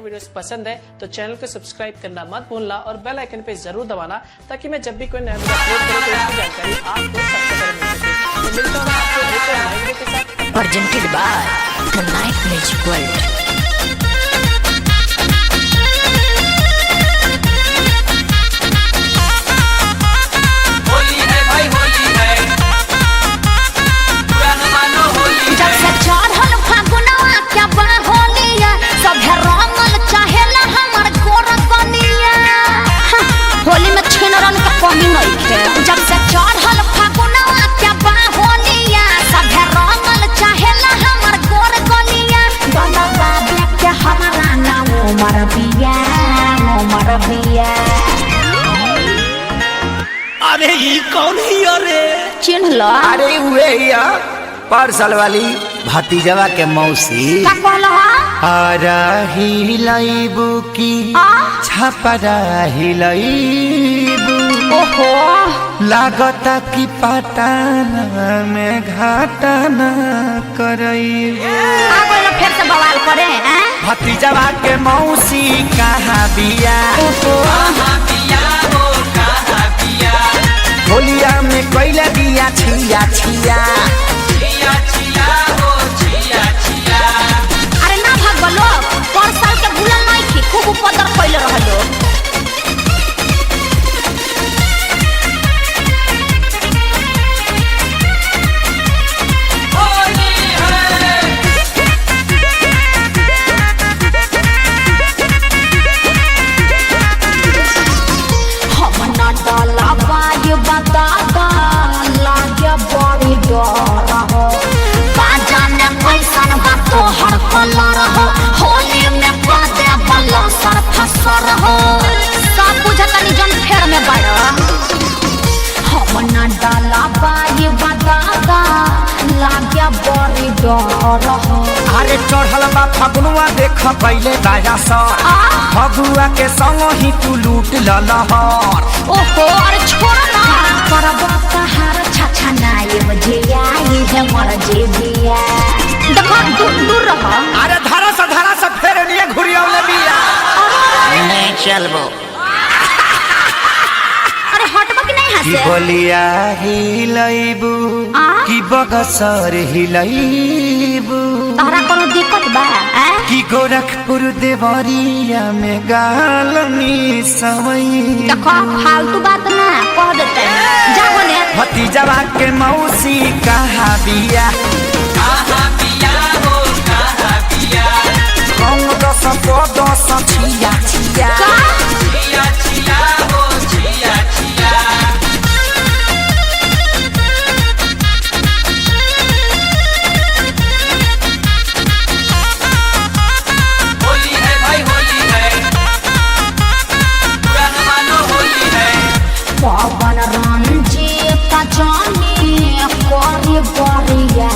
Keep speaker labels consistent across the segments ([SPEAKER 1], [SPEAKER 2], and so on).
[SPEAKER 1] Videos पसंद है तो चैनल को सब्सक्राइब करना मत भूलना और बेल आइकन पे जरूर दबाना ताकि मैं जब भी कोई नया वीडियो अपलोड करूं तो इसकी जानकारी आपको सबसे पहले मिल सके। तो मिलता हूं आपको एक नए वीडियो के साथ।
[SPEAKER 2] Presented by The Night Magic World।
[SPEAKER 3] जब से चढ़ल फागुनवा क्या बाहोलिया सभे रंगल चाहेला हमर गोर गलिया गला बाबे के हमारा नाम उमर बिया।
[SPEAKER 4] अरे ये कौन ही अरे
[SPEAKER 3] चिन्ह लो।
[SPEAKER 4] अरे हुए या पार्सल वाली भतीजवा के मौसी
[SPEAKER 3] का कहलो
[SPEAKER 4] आरा हिलाइबू की छपरा हिलाइबू।
[SPEAKER 3] ओहो
[SPEAKER 4] लागता की पटाना में घाटाना करइबू।
[SPEAKER 3] आगो ना फिर से बवाल करे हैं
[SPEAKER 4] भतीजवा के मौसी कहाँ बिया
[SPEAKER 5] कहाँ बिया हो कहाँ बिया
[SPEAKER 4] होलिया में कोइला बिया छिया छिया
[SPEAKER 5] छिया छिया हो छिया छिया।
[SPEAKER 3] अरे ना भागो लोग पर साल के भूलल नहीं थी खूब उपद्र कइले रहलो। होली में बादे बल्ला सर फसर हो सब बुझतनी जन फेर में बड़ा हम ना डाला बाई बतादा लाग्या बड़ी डर हो।
[SPEAKER 4] अरे चढ़ल बा फगुआ देख पहले दाया सर फगुआ के संग ही तू लूट ललहर।
[SPEAKER 3] ओहो अरे छोड़ ना करबो तहार छछा नाये बजिया ये है मर जेबिया देखो दूर रहो।
[SPEAKER 4] अरे धारा से फेर लिए घुरियावले बिया नहीं चलबो।
[SPEAKER 3] अरे हटबो कि नहीं हंसे
[SPEAKER 4] की बोलिया हिलाइबू की बगसर हिलाइबू।
[SPEAKER 3] तहरा कोनो दिक्कत बा
[SPEAKER 4] की गोरखपुर देवरिया में गालनी सवई।
[SPEAKER 3] देखो फालतू बात ना कह देते जा बोले
[SPEAKER 4] भतीजवा के मौसी कहाँ बिया
[SPEAKER 5] कहाँ बिया हो कहाँ बिया
[SPEAKER 4] रंग दस दस छिया छिया
[SPEAKER 5] छिया छिया हो छिया छिया। होली है भाई होली है पुराना मानो होली है।
[SPEAKER 3] पवन रंजीत जानी कोरी बरिया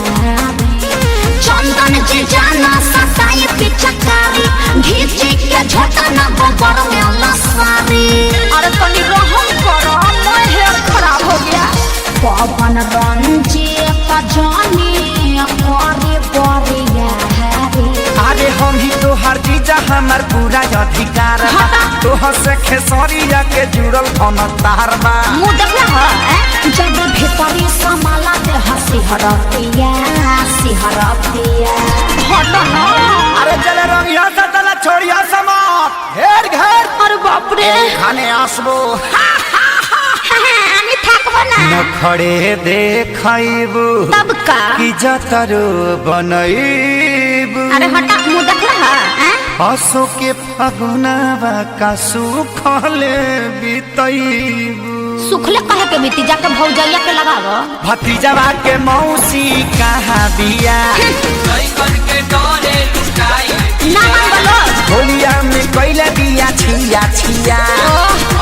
[SPEAKER 3] चंदन जी जाना सताई पिचकारी घीचे के झोटा ना गोबर में लसारी। अरे तनी रहम करो मैं हेयर खराब हो गया। पवन रंजीत जानी कोरी बरिया
[SPEAKER 4] अरे हम ही तो हर चीज हमार पूरा अधिकार बा तोह से खेसरिया के जुड़ल हम तार बा।
[SPEAKER 3] मुँह देखला है जब भीतरी समाला दे हंसी हरतिया हट ना।
[SPEAKER 4] अरे चले रंगिया से तला छोड़िया समात घेर घेर।
[SPEAKER 3] अरे बाप रे
[SPEAKER 4] खाने आसबो
[SPEAKER 3] আমি থাকবো না
[SPEAKER 4] नखड़े देखैबू
[SPEAKER 3] तब का
[SPEAKER 4] की जतरो बनैबू।
[SPEAKER 3] अरे हटा मुँह देखला है
[SPEAKER 4] हसो के फगुनावा का सुखले बितैबू।
[SPEAKER 3] सुखले कहे के बीती जाके भौजैया के लगावो।
[SPEAKER 4] भतीजवा के मौसी कहाँ बिया
[SPEAKER 5] लइकन के डरे लुकाई
[SPEAKER 3] ना मान बोलो
[SPEAKER 4] होलिया में कोइला बिया छिया छिया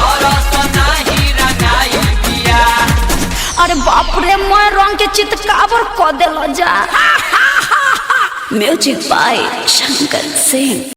[SPEAKER 5] और सनाही रंगाई बिया।
[SPEAKER 3] अरे बाप रे मैं रंग के चितकाबर क देलो जा।
[SPEAKER 2] Music by Shankar Singh।